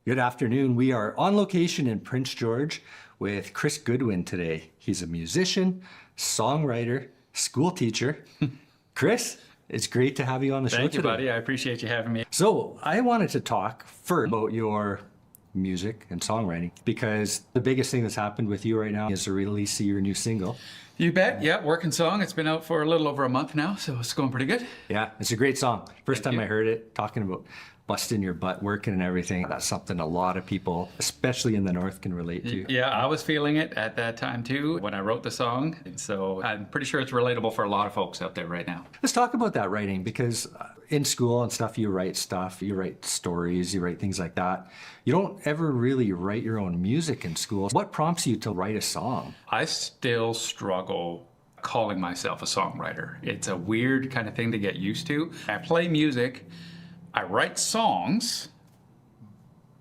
Good afternoon. We are on location in Prince George with Chris Goodwin today. He's a musician, songwriter, school teacher. Chris, it's great to have you on the show today. Thank you, buddy. I appreciate you having me. So I wanted to talk first about your music and songwriting because the biggest thing that's happened with you right now is the release of your new single. You bet. Yeah, Working Song. It's been out for a little over a month now, so it's going pretty good. Yeah, it's a great song. First Thank time you. I heard it, talking about busting your butt working and everything. That's something a lot of people, especially in the North, can relate to. Yeah, I was feeling it at that time too when I wrote the song. And so I'm pretty sure it's relatable for a lot of folks out there right now. Let's talk about that writing because in school and stuff, you write stories, you write things like that. You don't ever really write your own music in school. What prompts you to write a song? I still struggle calling myself a songwriter. It's a weird kind of thing to get used to. I play music, I write songs,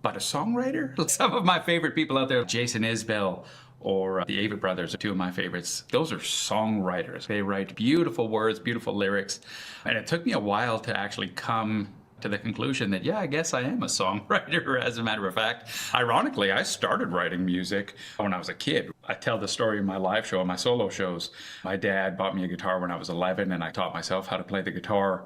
but a songwriter? Some of my favorite people out there, Jason Isbell or the Avett Brothers are two of my favorites. Those are songwriters. They write beautiful words, beautiful lyrics. And it took me a while to actually come to the conclusion that, yeah, I guess I am a songwriter, as a matter of fact. Ironically, I started writing music when I was a kid. I tell the story in my live show and my solo shows. My dad bought me a guitar when I was 11, and I taught myself how to play the guitar,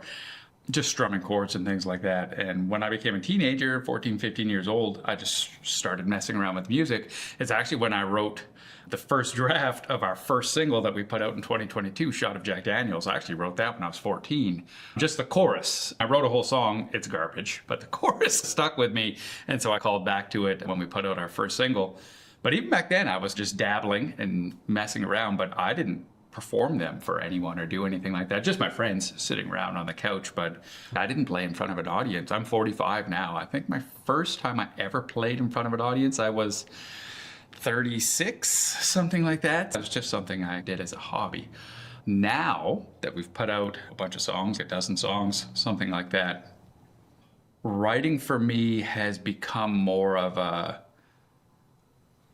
just strumming chords and things like that. And when I became a teenager, 14, 15 years old, I just started messing around with music. It's actually when I wrote the first draft of our first single that we put out in 2022, Shot of Jack Daniels. I actually wrote that when I was 14. Just the chorus. I wrote a whole song, it's garbage, but the chorus stuck with me. And so I called back to it when we put out our first single. But even back then, I was just dabbling and messing around, but I didn't perform them for anyone or do anything like that. Just my friends sitting around on the couch, but I didn't play in front of an audience. I'm 45 now. I think my first time I ever played in front of an audience, I was 36, something like that. It was just something I did as a hobby. Now that we've put out a bunch of songs, a dozen songs, something like that, writing for me has become more of a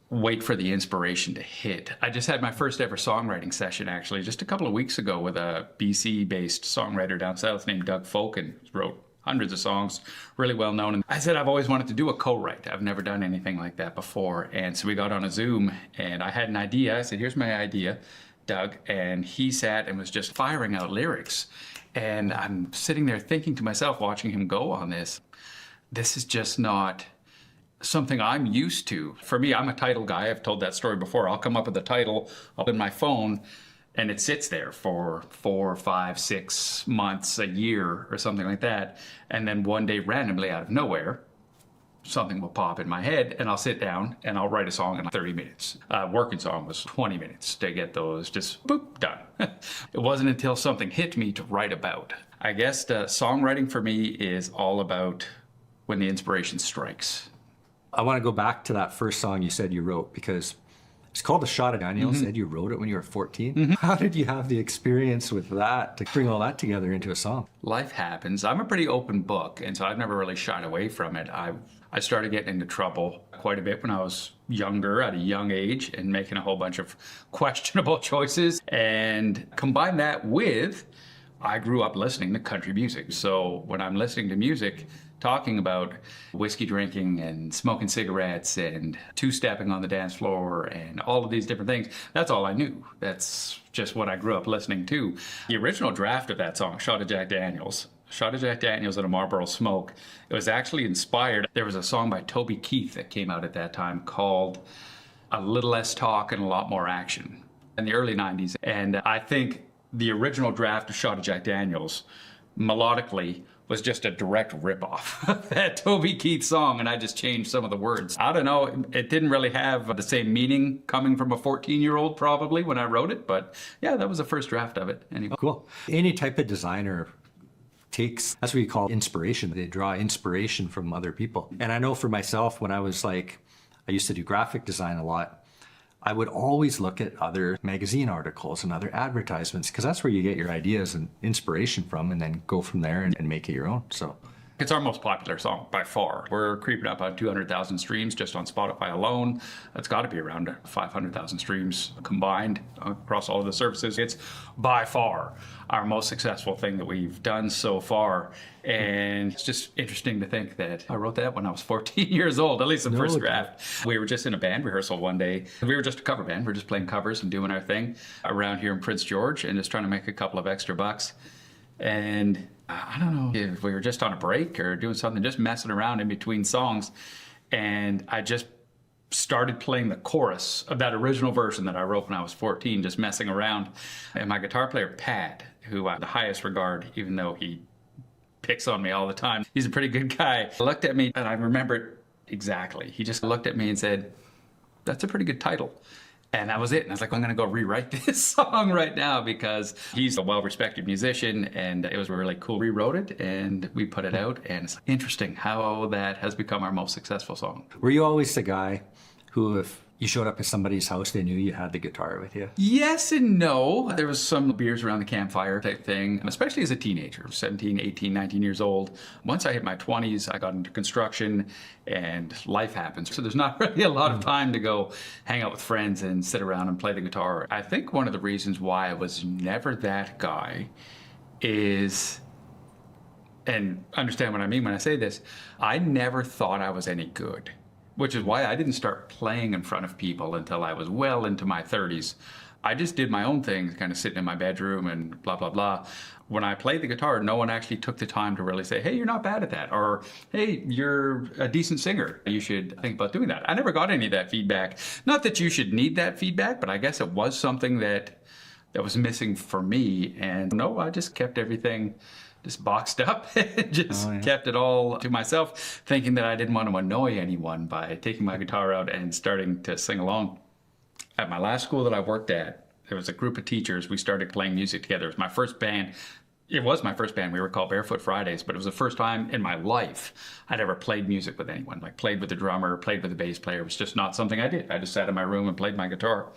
wait for the inspiration to hit. I just had my first ever songwriting session actually just a couple of weeks ago with a BC-based songwriter down south named Doug Folken. He wrote hundreds of songs, really well known. And I said I've always wanted to do a co-write. I've never done anything like that before. And so we got on a Zoom and I had an idea. I said, here's my idea, Doug. And he sat and was just firing out lyrics. And I'm sitting there thinking to myself, watching him go on this, this is just not something I'm used to. For me, I'm a title guy. I've told that story before. I'll come up with a title up in my phone and it sits there for 4, 5, 6 months, a year or something like that. And then one day randomly out of nowhere, something will pop in my head and I'll sit down and I'll write a song in like 30 minutes. Working Song was 20 minutes to get those just boop, done. It wasn't until something hit me to write about. I guess the songwriting for me is all about when the inspiration strikes. I want to go back to that first song you said you wrote because it's called The Shot of Daniels. Said you wrote it when you were 14. How did you have the experience with that to bring all that together into a song? Life happens. I'm a pretty open book, and so I've never really shied away from it. I started getting into trouble quite a bit when I was younger, at a young age, and making a whole bunch of questionable choices. And combine that with, I grew up listening to country music. So when I'm listening to music, talking about whiskey drinking and smoking cigarettes and two-stepping on the dance floor and all of these different things, that's all I knew. That's just what I grew up listening to. The original draft of that song, Shot of Jack Daniels and a Marlboro Smoke, it was actually inspired. There was a song by Toby Keith that came out at that time called A Little Less Talk and a Lot More Action in the early 90s. And I think the original draft of Shot of Jack Daniels, melodically, was just a direct ripoff of that Toby Keith song, and I just changed some of the words. I don't know, it didn't really have the same meaning coming from a 14-year-old probably when I wrote it, but yeah, that was the first draft of it. Anyway. Cool. Any type of designer takes, that's what you call inspiration. They draw inspiration from other people. And I know for myself, when I was like, I used to do graphic design a lot, I would always look at other magazine articles and other advertisements because that's where you get your ideas and inspiration from and then go from there and make it your own. So It's our most popular song by far. We're creeping up on 200,000 streams just on Spotify alone. It's got to be around 500,000 streams combined across all of the services. It's by far our most successful thing that we've done so far. And it's just interesting to think that I wrote that when I was 14 years old, at least the first draft. We were just in a band rehearsal one day. We were just a cover band. We were just playing covers and doing our thing around here in Prince George and just trying to make a couple of extra bucks. And I don't know if we were just on a break or doing something, just messing around in between songs. And I just started playing the chorus of that original version that I wrote when I was 14, just messing around. And my guitar player, Pat, who I have the highest regard, even though he picks on me all the time, he's a pretty good guy, looked at me, and I remember it exactly. He just looked at me and said, "That's a pretty good title." And that was it. And I was like, I'm going to go rewrite this song right now, because he's a well-respected musician and it was really cool. Rewrote it and we put it out, and it's interesting how that has become our most successful song. Were you always the guy who, if you showed up at somebody's house, they knew you had the guitar with you? Yes and no. There was some beers around the campfire type thing, especially as a teenager, 17, 18, 19 years old. Once I hit my 20s, I got into construction and life happens. So there's not really a lot of time to go hang out with friends and sit around and play the guitar. I think one of the reasons why I was never that guy is, and understand what I mean when I say this, I never thought I was any good, which is why I didn't start playing in front of people until I was well into my 30s. I just did my own thing, kind of sitting in my bedroom and blah, blah, blah. When I played the guitar, no one actually took the time to really say, "Hey, you're not bad at that," or "Hey, you're a decent singer. You should think about doing that." I never got any of that feedback. Not that you should need that feedback, but I guess it was something that was missing for me. And no, I just kept everything just boxed up and just kept it all to myself, thinking that I didn't want to annoy anyone by taking my guitar out and starting to sing along. At my last school that I worked at, there was a group of teachers. We started playing music together. It was my first band. It was my first band. We were called Barefoot Fridays, but it was the first time in my life I'd ever played music with anyone, like played with the drummer, played with the bass player. It was just not something I did. I just sat in my room and played my guitar.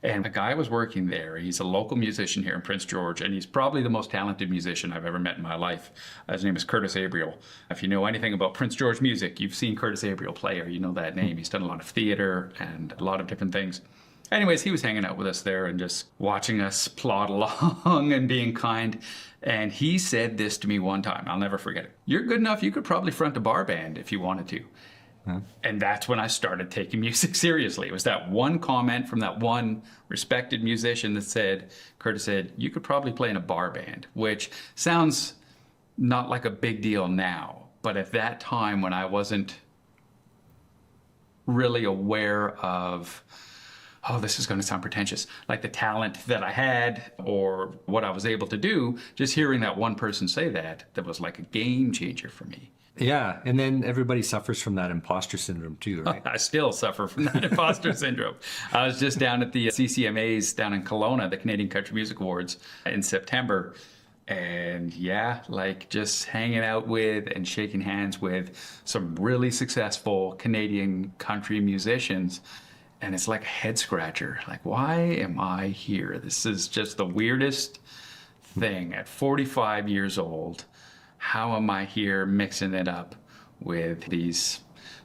And a guy was working there. He's a local musician here in Prince George, and he's probably the most talented musician I've ever met in my life. His name is Curtis Abriel. If you know anything about Prince George music, you've seen Curtis Abriel play, or you know that name. He's done a lot of theater and a lot of different things. Anyways, he was hanging out with us there and just watching us plod along and being kind. And he said this to me one time. I'll never forget it. "You're good enough. You could probably front a bar band if you wanted to." And that's when I started taking music seriously. It was that one comment from that one respected musician that said, Curtis said, "You could probably play in a bar band," which sounds not like a big deal now. But at that time, when I wasn't really aware of, oh, this is going to sound pretentious, like the talent that I had or what I was able to do, just hearing that one person say that was like a game changer for me. Yeah, and then everybody suffers from that imposter syndrome too, right? I still suffer from that imposter syndrome. I was just down at the CCMAs down in Kelowna, the Canadian Country Music Awards, in September. And yeah, like just hanging out with and shaking hands with some really successful Canadian country musicians. And it's like a head scratcher. Like, why am I here? This is just the weirdest thing. At 45 years old, how am I here mixing it up with these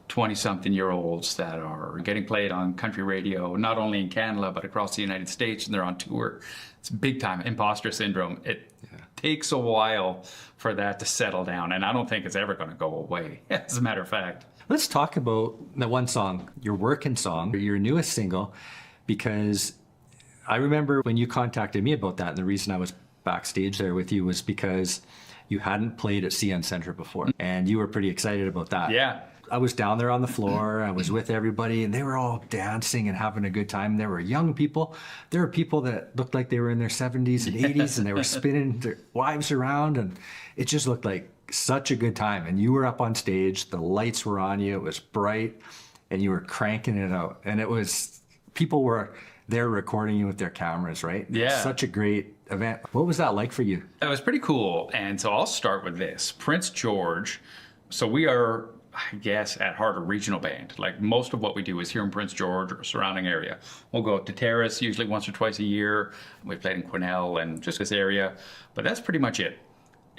20-something-year-olds that are getting played on country radio, not only in Canada, but across the United States, and they're on tour? It's big time imposter syndrome. It takes a while for that to settle down, and I don't think it's ever going to go away, as a matter of fact. Let's talk about the one song, your working song, your newest single, because I remember when you contacted me about that, and the reason I was backstage there with you was because you hadn't played at CN Center before, and you were pretty excited about that. Yeah. I was down there on the floor, I was with everybody, and they were all dancing and having a good time. There were young people. There were people that looked like they were in their 70s and 80s, and they were spinning their wives around, and it just looked like such a good time. And you were up on stage, the lights were on you, it was bright, and you were cranking it out. And it was, people were there recording you with their cameras, right? Yeah. Such a great event. What was that like for you? It was pretty cool. And so I'll start with this. Prince George. So we are, I guess, at heart, a regional band. Like most of what we do is here in Prince George or surrounding area. We'll go to Terrace usually once or twice a year. We've played in Quesnel and just this area, but that's pretty much it.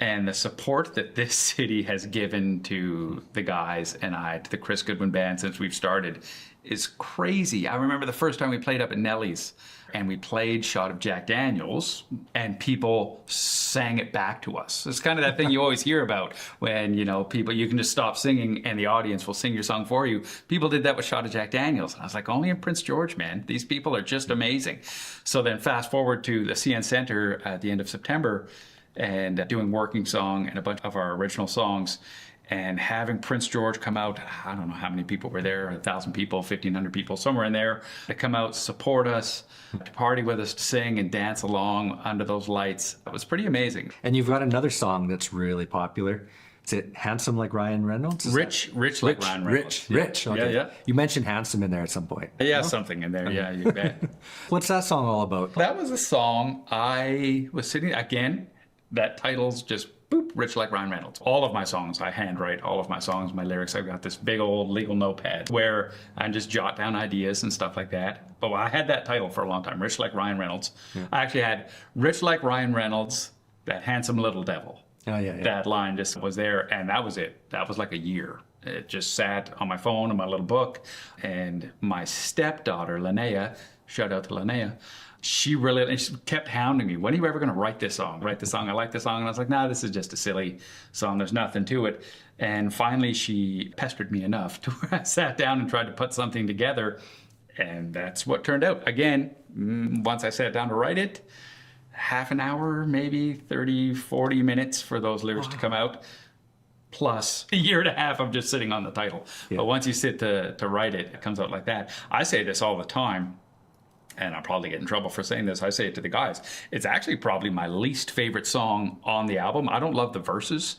And the support that this city has given to the guys and I, to the Chris Goodwin Band since we've started, is crazy. I remember the first time we played up at Nelly's and we played Shot of Jack Daniels and people sang it back to us. It's kind of that thing you always hear about when, you know, people, you can just stop singing and the audience will sing your song for you. People did that with Shot of Jack Daniels. And I was like, only in Prince George, man. These people are just amazing. So then fast forward to the CN Center at the end of September and doing Working Song and a bunch of our original songs. And having Prince George come out, I don't know how many people were there, 1,000 people, 1,500 people, somewhere in there, to come out, support us, to party with us, to sing and dance along under those lights. It was pretty amazing. And you've got another song that's really popular. Is it Handsome Like Ryan Reynolds? Rich like Ryan Reynolds. Rich. Okay. Yeah. You mentioned handsome in there at some point. Yeah, something in there. Yeah, you bet. What's that song all about? That was a song I was sitting, again, that title's just boop, Rich Like Ryan Reynolds. All of my songs, I handwrite all of my songs, my lyrics. I've got this big old legal notepad where I just jot down ideas and stuff like that. But I had that title for a long time, Rich Like Ryan Reynolds. Yeah. I actually had Rich Like Ryan Reynolds, that handsome little devil. Oh, yeah. That line just was there, and that was it. That was like a year. It just sat on my phone in my little book. And my stepdaughter, Linnea, shout out to Linnea, she kept hounding me. When are you ever going to write this song? Write the song. I like this song. And I was like, nah, this is just a silly song. There's nothing to it. And finally, she pestered me enough to where I sat down and tried to put something together. And that's what turned out. Again, once I sat down to write it, half an hour, maybe 30, 40 minutes for those lyrics to come out. Plus a year and a half of just sitting on the title. Yeah. But once you sit to write it, it comes out like that. I say this all the time. And I'll probably get in trouble for saying this. I say it to the guys. It's actually probably my least favorite song on the album. I don't love the verses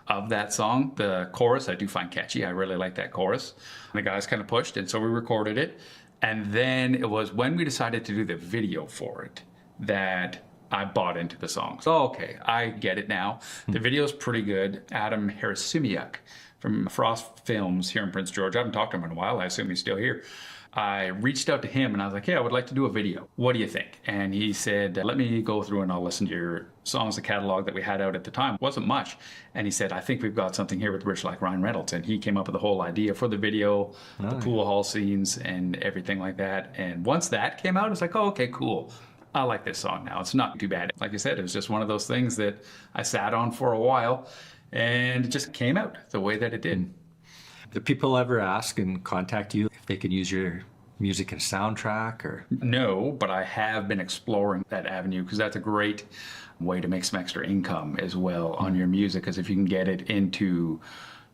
of that song. The chorus I do find catchy. I really like that chorus. And the guys kind of pushed, and so we recorded it. And then it was when we decided to do the video for it that I bought into the song. So, okay, I get it now. The video's pretty good. Adam Harasumiuk from Frost Films here in Prince George. I haven't talked to him in a while. I assume he's still here. I reached out to him and I was like, hey, I would like to do a video. What do you think? And he said, let me go through and I'll listen to your songs, the catalog that we had out at the time. It wasn't much. And he said, I think we've got something here with Rich Like Ryan Reynolds. And he came up with the whole idea for the video, the pool hall scenes and everything like that. And once that came out, it's like, oh, okay, cool. I like this song now. It's not too bad. Like I said, it was just one of those things that I sat on for a while and it just came out the way that it did. Do people ever ask and contact you if they could use your music in a soundtrack or? No, but I have been exploring that avenue because that's a great way to make some extra income as well on your music, because if you can get it into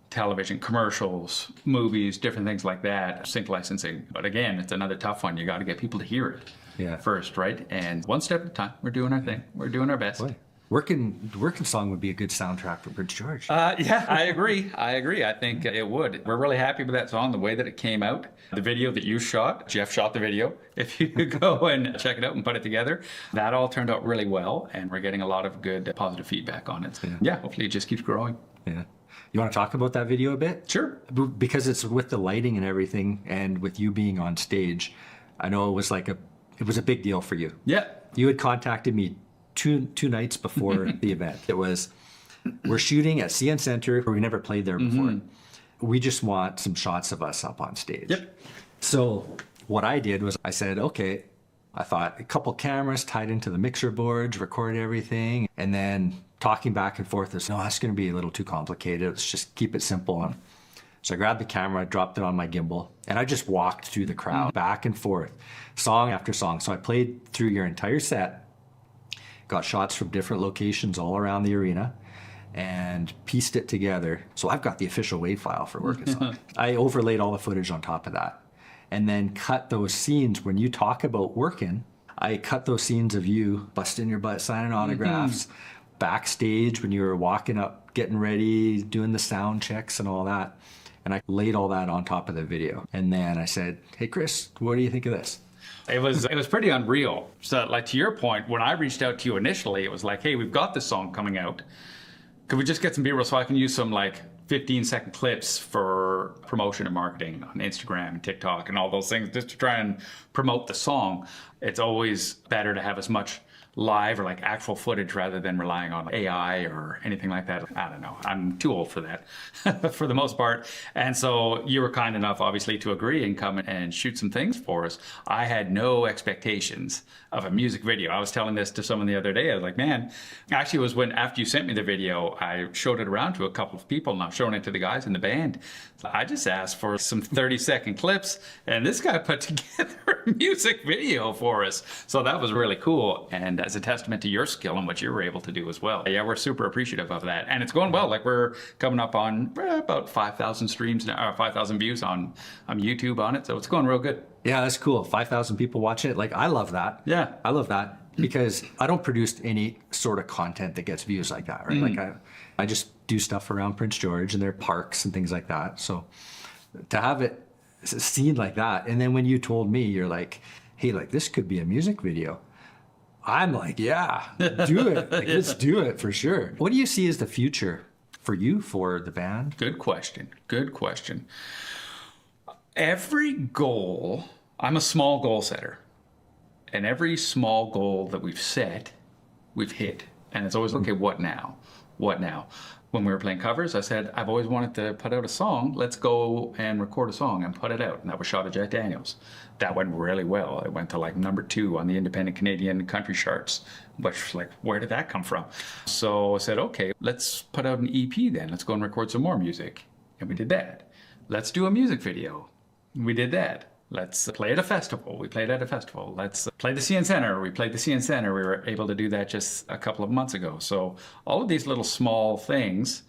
television, commercials, movies, different things like that, sync licensing. But again, it's another tough one. You got to get people to hear it first, right? And one step at a time. We're doing our thing. We're doing our best. Boy. Working song would be a good soundtrack for Prince George. Yeah, I agree. I think it would. We're really happy with that song, the way that it came out. The video that you shot, Jeff shot the video. If you go and check it out and put it together, that all turned out really well, and we're getting a lot of good positive feedback on it. Yeah, hopefully it just keeps growing. Yeah. You want to talk about that video a bit? Sure. Because it's with the lighting and everything, and with you being on stage, I know it was a big deal for you. Yeah. You had contacted me two nights before the event. It was, we're shooting at CN Center, where we never played there before. We just want some shots of us up on stage. Yep. So what I did was I said, okay, I thought a couple cameras tied into the mixer boards, record everything, and then talking back and forth is, no, that's going to be a little too complicated. Let's just keep it simple. So I grabbed the camera, dropped it on my gimbal, and I just walked through the crowd, back and forth, song after song. So I played through your entire set, got shots from different locations all around the arena, and pieced it together. So I've got the official WAV file for Working Song. I overlaid all the footage on top of that, and then cut those scenes. When you talk about working, I cut those scenes of you busting your butt, signing autographs, backstage when you were walking up, getting ready, doing the sound checks and all that. And I laid all that on top of the video. And then I said, hey, Chris, what do you think of this? It was pretty unreal. So, like, to your point, when I reached out to you initially, it was like, hey, we've got this song coming out. Could we just get some B-roll so I can use some, like, 15-second clips for promotion and marketing on Instagram and TikTok and all those things, just to try and promote the song? It's always better to have as much live or like actual footage rather than relying on AI or anything like that. I don't know. I'm too old for that for the most part. And so you were kind enough, obviously, to agree and come and shoot some things for us. I had no expectations of a music video. I was telling this to someone the other day. I was like, man, actually it was when after you sent me the video, I showed it around to a couple of people and I'm showing it to the guys in the band. I just asked for some 30-second clips and this guy put together a music video for us. So that was really cool. And as a testament to your skill and what you were able to do as well. Yeah, we're super appreciative of that. And it's going well. Like we're coming up on about 5,000 streams now, 5,000 views on YouTube on it. So it's going real good. Yeah, that's cool. 5,000 people watching it. Like, I love that. Yeah. I love that because I don't produce any sort of content that gets views like that, right? Like I just do stuff around Prince George and their parks and things like that. So to have it seen like that, and then when you told me, you're like, hey, like this could be a music video. I'm like, yeah, do it. Like, let's do it for sure. What do you see as the future for you, for the band? Good question. Good question. Every goal, I'm a small goal setter. And every small goal that we've set, we've hit. And it's always, okay, what now? What now? When we were playing covers, I said, I've always wanted to put out a song. Let's go and record a song and put it out. And that was shot at Jack Daniels. That went really well. It went to like #2 on the independent Canadian country charts, which like, where did that come from? So I said, okay, let's put out an EP then. Let's go and record some more music. And we did that. Let's do a music video. We did that. Let's play at a festival. We played at a festival. Let's play the CN Center. We played the CN Center. We were able to do that just a couple of months ago. So all of these little small things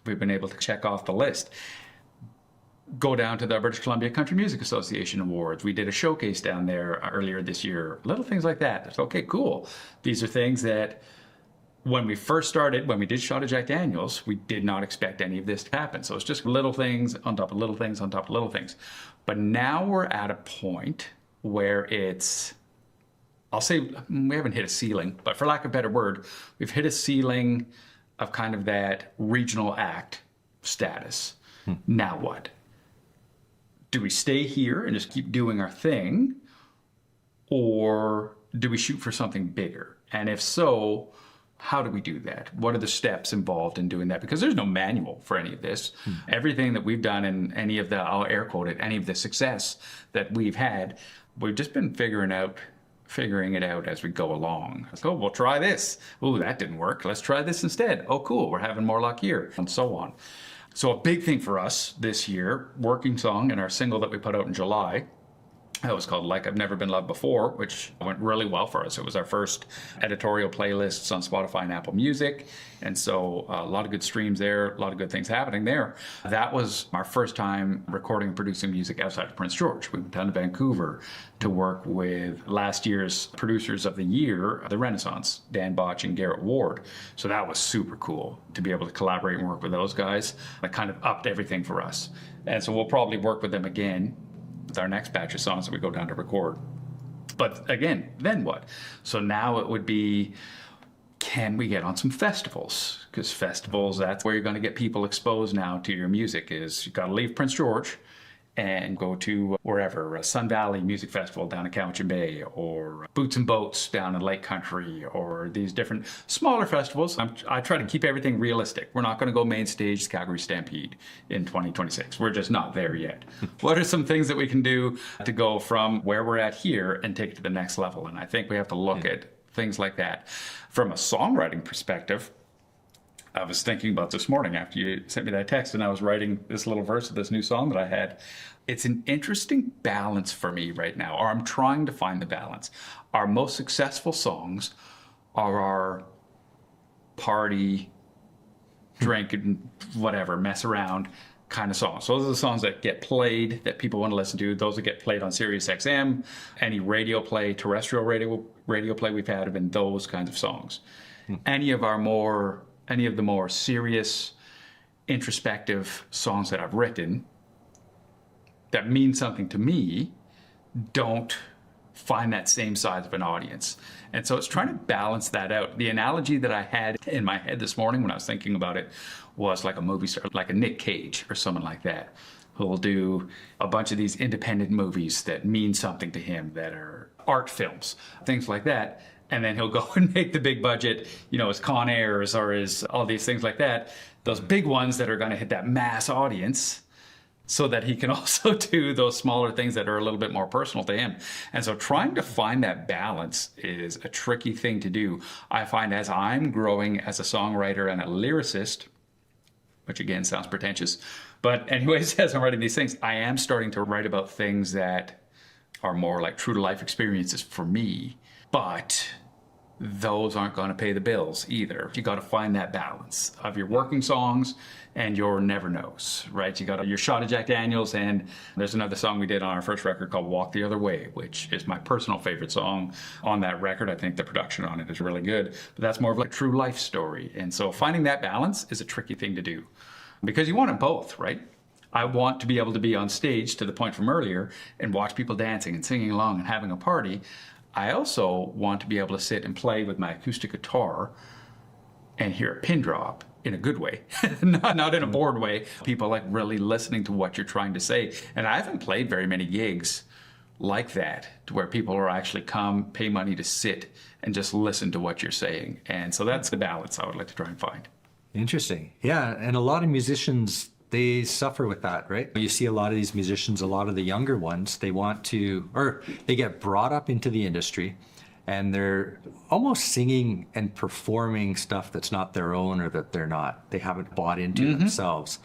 we've been able to check off the list. Go down to the British Columbia Country Music Association Awards. We did a showcase down there earlier this year. Little things like that. It's okay, cool. These are things that when we first started, when we did Shot of Jack Daniels, we did not expect any of this to happen. So it's just little things on top of little things on top of little things. But now we're at a point where it's, I'll say we haven't hit a ceiling, but for lack of a better word, we've hit a ceiling of kind of that regional act status. Now what? Do we stay here and just keep doing our thing? Or do we shoot for something bigger? And if so, how do we do that? What are the steps involved in doing that? Because there's no manual for any of this. Everything that we've done and any of the, I'll air quote it, any of the success that we've had, we've just been figuring it out as we go along. Let's go, we'll try this. Oh, that didn't work. Let's try this instead. Oh, cool, we're having more luck here, and so on. So a big thing for us this year, working song and our single that we put out in July, that was called Like I've Never Been Loved Before, which went really well for us. It was our first editorial playlists on Spotify and Apple Music. And so a lot of good streams there, a lot of good things happening there. That was our first time recording and producing music outside of Prince George. We went down to Vancouver to work with last year's producers of the year, the Renaissance, Dan Botch and Garrett Ward. So that was super cool to be able to collaborate and work with those guys. That kind of upped everything for us. And so we'll probably work with them again with our next batch of songs that we go down to record. But again, then what? So now it would be, can we get on some festivals? Because festivals, that's where you're going to get people exposed now to your music. Is you've got to leave Prince George and go to wherever, Sun Valley Music Festival down in Cowichan Bay, or Boots and Boats down in Lake Country, or these different smaller festivals. I try to keep everything realistic. We're not going to go main stage Calgary Stampede in 2026. We're just not there yet. What are some things that we can do to go from where we're at here and take it to the next level? And I think we have to look at things like that. From a songwriting perspective, I was thinking about this morning after you sent me that text, and I was writing this little verse of this new song that I had. It's an interesting balance for me right now, or I'm trying to find the balance. Our most successful songs are our party, drink, and whatever, mess around kind of songs. So those are the songs that get played, that people want to listen to. Those that get played on Sirius XM, any radio play, terrestrial radio play we've had have been those kinds of songs. Any of the more serious, introspective songs that I've written that mean something to me don't find that same size of an audience. And so it's trying to balance that out. The analogy that I had in my head this morning when I was thinking about it was like a movie star, like a Nick Cage or someone like that, who will do a bunch of these independent movies that mean something to him, that are art films, things like that. and then he'll go and make the big budget, his Con Airs or his all these things like that, those big ones that are going to hit that mass audience, so that he can also do those smaller things that are a little bit more personal to him. And so trying to find that balance is a tricky thing to do. I find as I'm growing as a songwriter and a lyricist, which again sounds pretentious, but anyways, as I'm writing these things, I am starting to write about things that are more like true to life experiences for me, but those aren't going to pay the bills either. You got to find that balance of your working songs and your never knows, right? You got your shot of Jack Daniels, and there's another song we did on our first record called Walk the Other Way, which is my personal favorite song on that record. I think the production on it is really good, but that's more of like a true life story. And so finding that balance is a tricky thing to do because you want them both, right? I want to be able to be on stage, to the point from earlier, and watch people dancing and singing along and having a party. I also want to be able to sit and play with my acoustic guitar and hear a pin drop in a good way, not in a bored way. People like really listening to what you're trying to say. And I haven't played very many gigs like that, to where people are actually come, pay money to sit and just listen to what you're saying. And so that's the balance I would like to try and find. Interesting. Yeah. And a lot of musicians, they suffer with that, right? You see a lot of these musicians, a lot of the younger ones, they want to, or they get brought up into the industry and they're almost singing and performing stuff that's not their own, or that they haven't bought into themselves.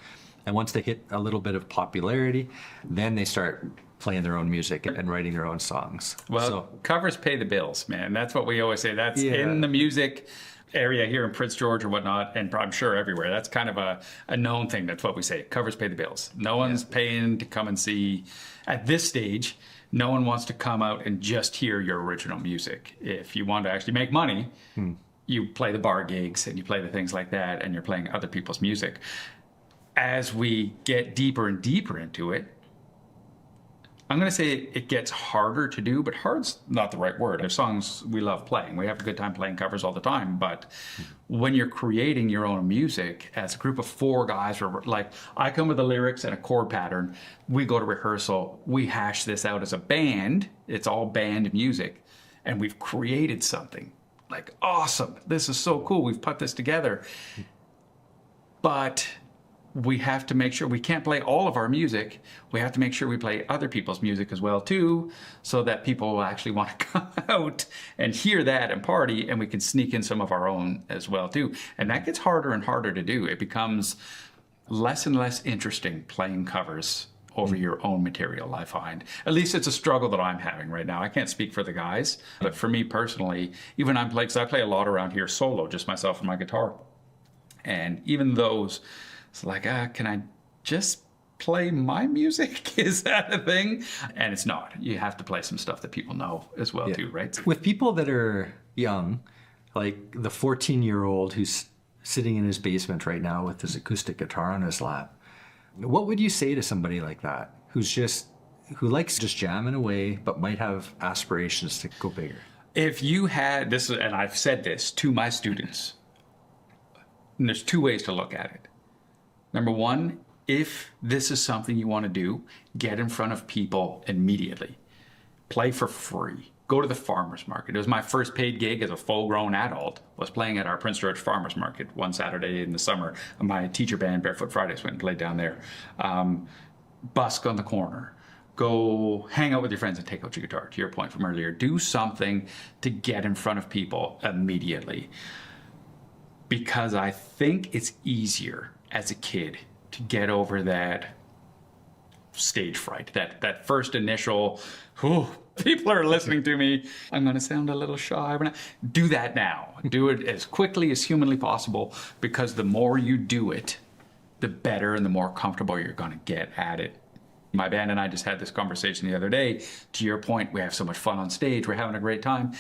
And once they hit a little bit of popularity, then they start playing their own music and writing their own songs. Well, covers pay the bills, man. That's what we always say. That's in the music area here in Prince George or whatnot, and I'm sure everywhere. That's kind of a known thing. That's what we say. Covers pay the bills. No one's paying to come and see. At this stage, no one wants to come out and just hear your original music. If you want to actually make money, you play the bar gigs and you play the things like that, and you're playing other people's music. As we get deeper and deeper into it, I'm going to say it gets harder to do, but hard's not the right word. There's songs we love playing. We have a good time playing covers all the time. But when you're creating your own music as a group of 4 guys, or like I come with the lyrics and a chord pattern, we go to rehearsal, we hash this out as a band. It's all band music. And we've created something like, awesome. This is so cool. We've put this together. But we have to make sure we can't play all of our music. We have to make sure we play other people's music as well too, so that people will actually want to come out and hear that and party, and we can sneak in some of our own as well too. And that gets harder and harder to do. It becomes less and less interesting playing covers over your own material, I find. At least it's a struggle that I'm having right now. I can't speak for the guys, but for me personally, even I play a lot around here solo, just myself and my guitar. And even those, it's like, can I just play my music? Is that a thing? And it's not. You have to play some stuff that people know as well too, right? With people that are young, like the 14-year-old who's sitting in his basement right now with his acoustic guitar on his lap, what would you say to somebody like that who likes just jamming away but might have aspirations to go bigger? If you had this, and I've said this to my students, and there's 2 ways to look at it. Number 1, if this is something you want to do, get in front of people immediately. Play for free. Go to the farmer's market. It was my first paid gig as a full-grown adult, was playing at our Prince George Farmer's Market one Saturday in the summer. My teacher band, Barefoot Fridays, went and played down there. Busk on the corner. Go hang out with your friends and take out your guitar, to your point from earlier. Do something to get in front of people immediately. Because I think it's easier as a kid to get over that stage fright, that first initial, people are listening to me, I'm going to sound a little shy. Do that now. Do it as quickly as humanly possible, because the more you do it, the better and the more comfortable you're going to get at it. My band and I just had this conversation the other day. To your point, we have so much fun on stage. We're having a great time.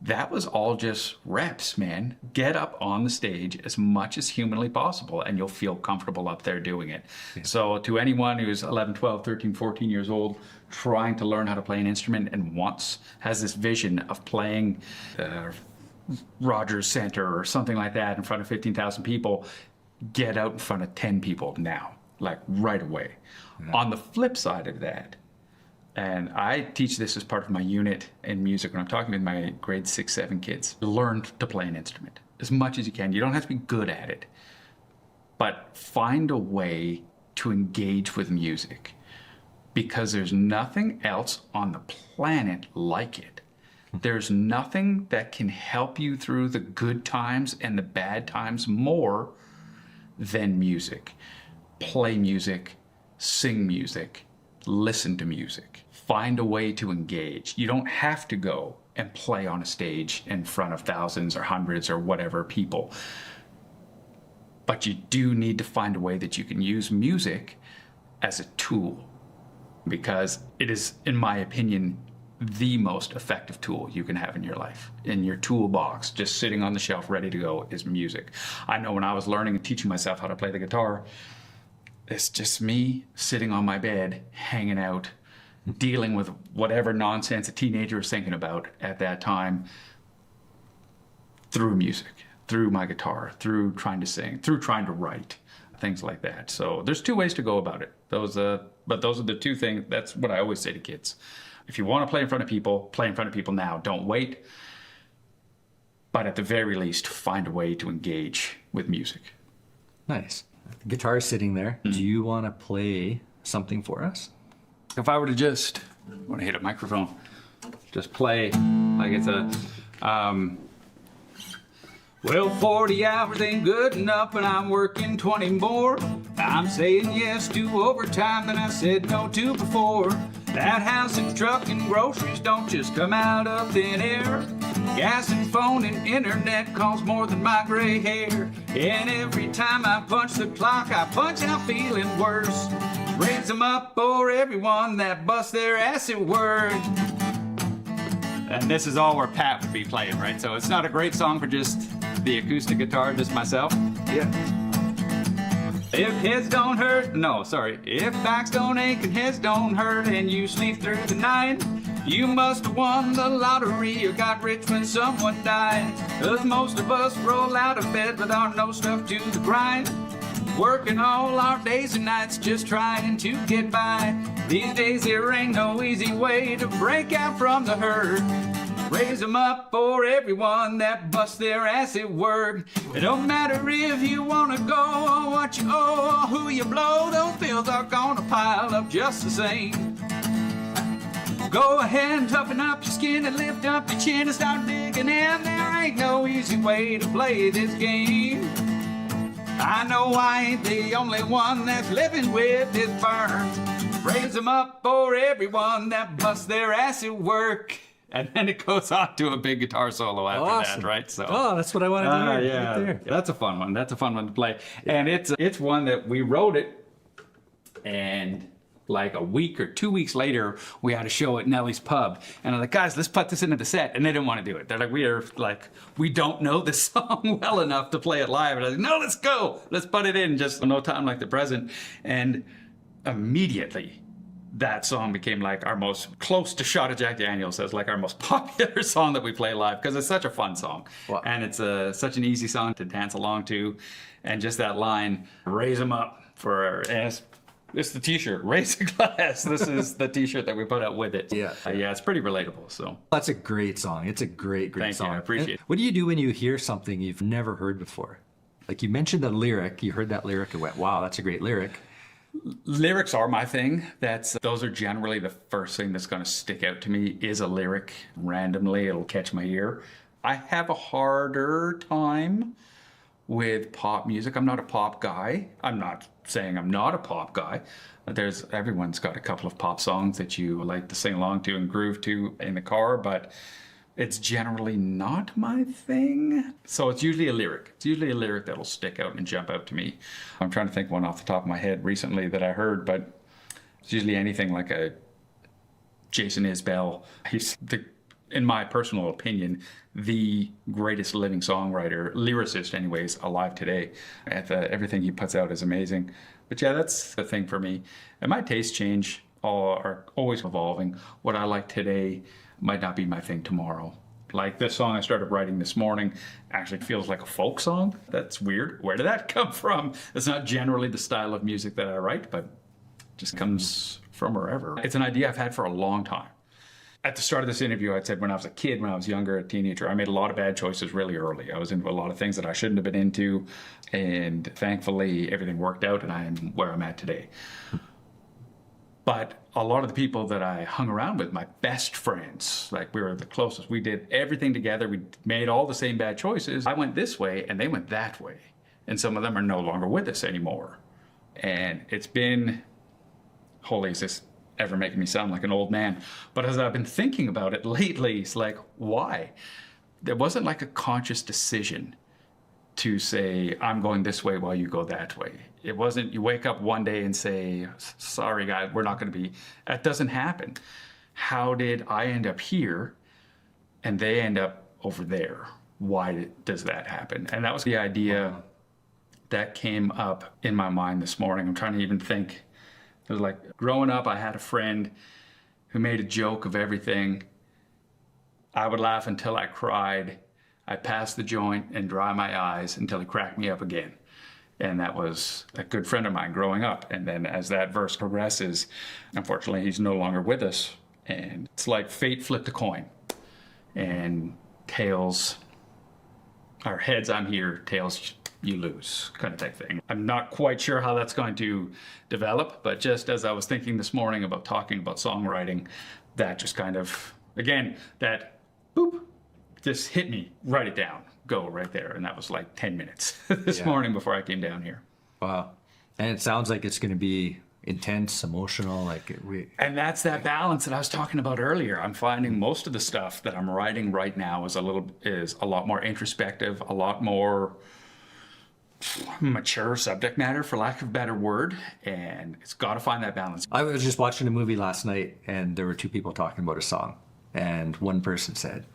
That was all just reps, man. Get up on the stage as much as humanly possible, and you'll feel comfortable up there doing it. Yeah. So to anyone who's 11, 12, 13, 14 years old, trying to learn how to play an instrument and has this vision of playing Rogers Center or something like that in front of 15,000 people, get out in front of 10 people now, like right away. Yeah. On the flip side of that, And I teach this as part of my unit in music when I'm talking with my grade 6, 7 kids. Learn to play an instrument as much as you can. You don't have to be good at it, but find a way to engage with music, because there's nothing else on the planet like it. There's nothing that can help you through the good times and the bad times more than music. Play music, sing music, listen to music. Find a way to engage. You don't have to go and play on a stage in front of thousands or hundreds or whatever people. But you do need to find a way that you can use music as a tool, because it is, in my opinion, the most effective tool you can have in your life. In your toolbox, just sitting on the shelf ready to go, is music. I know when I was learning and teaching myself how to play the guitar, it's just me sitting on my bed, hanging out, dealing with whatever nonsense a teenager is thinking about at that time through music, through my guitar, through trying to sing, through trying to write, things like that. So there's two ways to go about it. But those are the two things. That's what I always say to kids. If you want to play in front of people, play in front of people now. Don't wait. But at the very least, find a way to engage with music. Nice. The guitar is sitting there. Do you want to play something for us? If I were to just, when I hit a microphone, just play like it's a, well, 40 hours ain't good enough and I'm working 20 more. I'm saying yes to overtime that I said no to before. That house and truck and groceries don't just come out of thin air. Gas and phone and internet cost more than my gray hair. And every time I punch the clock, I punch out feeling worse. Raise them up for everyone that busts their ass at work. And this is all where Pat would be playing, right? So it's not a great song for just the acoustic guitar, just myself. Yeah. If heads don't hurt, no, sorry. If backs don't ache and heads don't hurt and you sleep through the night, you must have won the lottery or got rich when someone died. 'Cause most of us roll out of bed with our nose stuck to the grind, working all our days and nights just trying to get by. These days there ain't no easy way to break out from the herd. Raise them up for everyone that busts their ass at work. It don't matter if you wanna go or what you owe or who you blow, those bills are gonna pile up just the same. Go ahead and toughen up your skin and lift up your chin and start digging in. There ain't no easy way to play this game. I know I ain't the only one that's living with this burn. Raise them up for everyone that busts their ass at work. And then it goes on to a big guitar solo after that, right? So, oh, that's what I wanted to hear. yeah, right there. That's a fun one. That's a fun one to play. And it's one that we wrote it, and like a week or 2 weeks later, we had a show at Nellie's Pub. And I'm like, guys, let's put this into the set. And they didn't want to do it. They're like, we don't know this song well enough to play it live. And I was like, no, let's go. Let's put it in, just no time like the present. And immediately, that song became like our most close to Shot of Jack Daniels as like our most popular song that we play live, because it's such a fun song. Wow. And it's such an easy song to dance along to. And just that line, raise them up for our ass. It's the t-shirt, raise a glass. This is the t-shirt that we put out with it. Yeah. Yeah, it's pretty relatable. So That's a great song. It's a great Thank you. song. I appreciate And it. what do you do when you hear something you've never heard before? Like you mentioned the lyric, you heard that lyric and went, wow, that's a great lyric. lyrics are my thing. Those are generally the first thing that's going to stick out to me is a lyric. Randomly, it'll catch my ear. I have a harder time with pop music. I'm not a pop guy. I'm not saying I'm not a pop guy. Everyone's got a couple of pop songs that you like to sing along to and groove to in the car, but it's generally not my thing. So it's usually a lyric. It's usually a lyric that'll stick out and jump out to me. I'm trying to think one off the top of my head recently that I heard, but it's usually anything like a Jason Isbell. He's, in my personal opinion, the greatest living songwriter, lyricist anyways, alive today. Everything he puts out is amazing. But yeah, that's the thing for me. And my tastes change, are always evolving. What I like today might not be my thing tomorrow. Like this song I started writing this morning actually feels like a folk song. That's weird. Where did that come from? It's not generally the style of music that I write, but it just comes from wherever. It's an idea I've had for a long time. At the start of this interview, I said when I was a kid, when I was younger, a teenager, I made a lot of bad choices really early. I was into a lot of things that I shouldn't have been into, and thankfully everything worked out and I am where I'm at today. But a lot of the people that I hung around with, my best friends, like we were the closest, we did everything together, we made all the same bad choices. I went this way and they went that way. And some of them are no longer with us anymore. And it's been, holy, is this ever making me sound like an old man? But as I've been thinking about it lately, it's like, why? There wasn't like a conscious decision to say, I'm going this way while you go that way. It wasn't, you wake up one day and say, sorry guys, we're not going to be, that doesn't happen. How did I end up here and they end up over there? Why does that happen? And that was the idea that came up in my mind this morning. I'm trying to even think. It was like growing up, I had a friend who made a joke of everything. I would laugh until I cried. I'd pass the joint and dry my eyes until he cracked me up again. And that was a good friend of mine growing up. And then as that verse progresses, unfortunately, he's no longer with us. And it's like fate flipped a coin. And tails, or heads, I'm here, tails, you lose, kind of type thing. I'm not quite sure how that's going to develop, but just as I was thinking this morning about talking about songwriting, that just kind of, again, that boop, just hit me, write it down, go right there. And that was like 10 minutes this morning before I came down here. Wow. And it sounds like it's going to be intense, emotional, and that's that balance that I was talking about earlier. I'm finding most of the stuff that I'm writing right now is a lot more introspective, a lot more mature subject matter, for lack of a better word, and it's got to find that balance. I was just watching a movie last night and there were two people talking about a song, and one person said,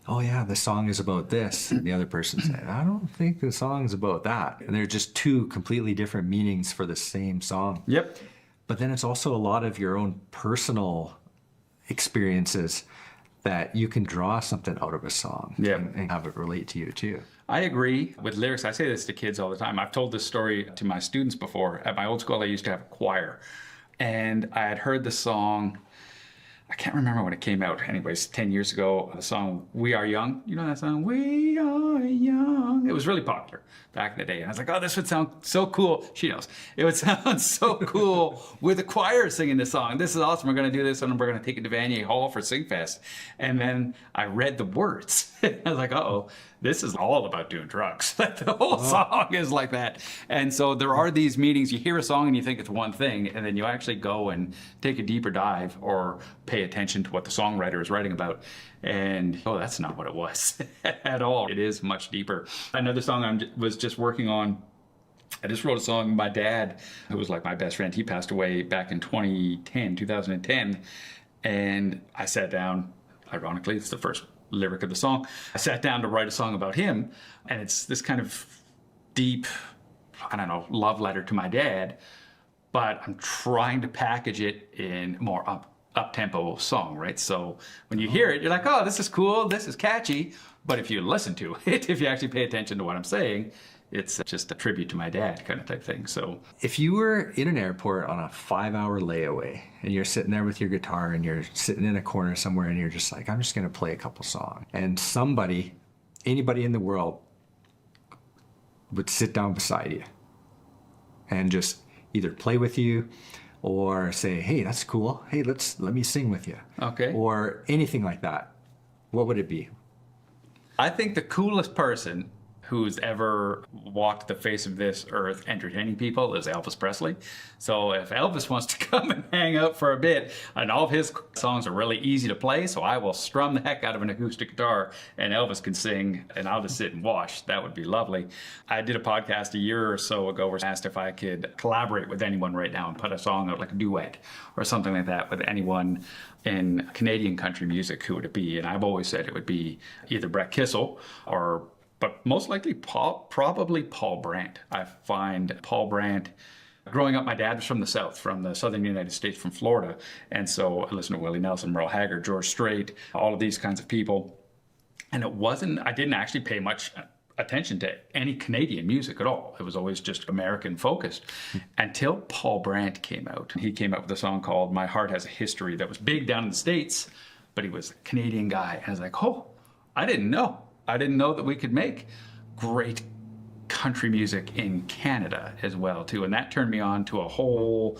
oh yeah, the song is about this, and the other person said, I don't think the song's about that. And they're just two completely different meanings for the same song. Yep. But then it's also a lot of your own personal experiences that you can draw something out of a song and have it relate to you too. I agree with lyrics. I say this to kids all the time. I've told this story to my students before. At my old school, I used to have a choir, and I had heard the song, I can't remember when it came out. Anyways, 10 years ago, the song We Are Young. You know that song? We Are Young. It was really popular back in the day. And I was like, oh, this would sound so cool. She knows. It would sound so cool with the choir singing this song. This is awesome. We're going to do this, and we're going to take it to Vanier Hall for Singfest. And then I read the words. I was like, uh-oh, this is all about doing drugs. The whole song is like that. And so there are these meetings. You hear a song and you think it's one thing, and then you actually go and take a deeper dive or pay attention to what the songwriter is writing about. And, oh, that's not what it was at all. It is much deeper. Another song I was just working on, I just wrote a song with my dad, who was like my best friend. He passed away back in 2010. And I sat down, ironically, it's the first lyric of the song. I sat down to write a song about him, and it's this kind of deep, I don't know, love letter to my dad, but I'm trying to package it in more up-tempo song, right? So when you hear it, you're like, oh, this is cool, this is catchy, but if you listen to it, if you actually pay attention to what I'm saying, it's just a tribute to my dad kind of type thing. So if you were in an airport on a 5-hour layaway and you're sitting there with your guitar and you're sitting in a corner somewhere and you're just like, I'm just going to play a couple songs, and anybody in the world would sit down beside you and just either play with you or say, hey, that's cool. Hey, let me sing with you. Okay. Or anything like that, what would it be? I think the coolest person who's ever walked the face of this earth entertaining people is Elvis Presley. So if Elvis wants to come and hang out for a bit, and all of his songs are really easy to play, so I will strum the heck out of an acoustic guitar and Elvis can sing and I'll just sit and watch. That would be lovely. I did a podcast a year or so ago where I asked if I could collaborate with anyone right now and put a song out, like a duet or something like that, with anyone in Canadian country music. Who would it be? And I've always said it would be either Brett Kissel but most likely probably Paul Brandt. I find Paul Brandt, growing up, my dad was from the South, from the southern United States, from Florida. And so I listened to Willie Nelson, Merle Haggard, George Strait, all of these kinds of people. And I didn't actually pay much attention to any Canadian music at all. It was always just American focused until Paul Brandt came out. He came out with a song called My Heart Has a History that was big down in the States, but he was a Canadian guy. And I was like, oh, I didn't know. I didn't know that we could make great country music in Canada as well, too. And that turned me on to a whole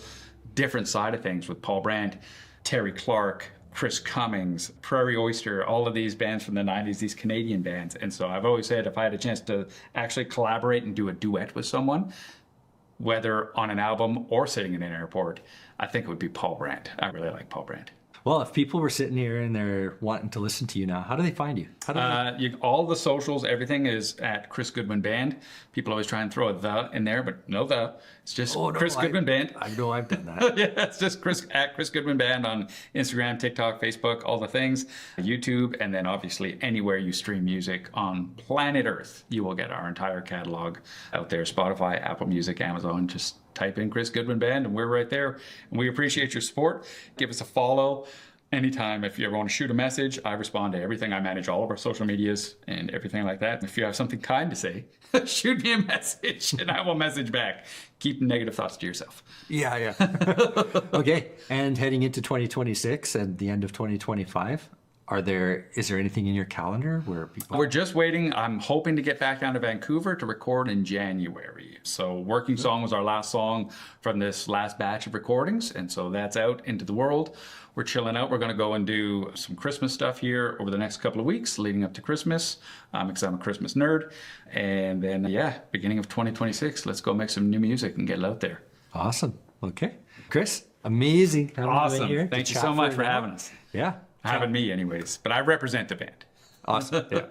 different side of things with Paul Brandt, Terry Clark, Chris Cummings, Prairie Oyster, all of these bands from the 90s, these Canadian bands. And so I've always said if I had a chance to actually collaborate and do a duet with someone, whether on an album or sitting in an airport, I think it would be Paul Brandt. I really like Paul Brandt. Well, if people were sitting here and they're wanting to listen to you now, how do they find you? How do they... All the socials, everything is at Chris Goodwin Band. People always try and throw a "the" in there, but no "the." It's just Chris Goodwin Band. I know I've done that. Yeah, it's just at Chris Goodwin Band on Instagram, TikTok, Facebook, all the things, YouTube, and then obviously anywhere you stream music on planet Earth, you will get our entire catalog out there. Spotify, Apple Music, Amazon. Just type in Chris Goodwin Band and we're right there. And we appreciate your support. Give us a follow. Anytime, if you ever want to shoot a message, I respond to everything. I manage all of our social medias and everything like that. If you have something kind to say, shoot me a message and I will message back. Keep negative thoughts to yourself. Yeah. Okay. And heading into 2026 and the end of 2025, is there anything in your calendar where people... We're just waiting. I'm hoping to get back down to Vancouver to record in January. So Working Song was our last song from this last batch of recordings. And so that's out into the world. We're chilling out. We're going to go and do some Christmas stuff here over the next couple of weeks leading up to Christmas because I'm a Christmas nerd. And then, beginning of 2026, let's go make some new music and get it out there. Awesome. Okay. Chris, amazing. Awesome. Thank you so much for having us. Yeah. Having me anyways, but I represent the band. Awesome. Yeah.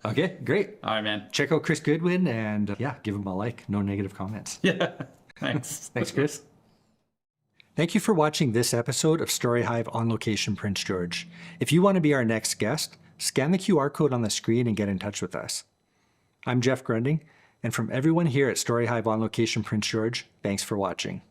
Okay, great. All right, man. Check out Chris Goodwin and give him a like. No negative comments. Yeah. Thanks. Thanks, Chris. Thank you for watching this episode of StoryHive on Location, Prince George. If you want to be our next guest, scan the QR code on the screen and get in touch with us. I'm Jeff Grunding, and from everyone here at StoryHive on Location, Prince George, thanks for watching.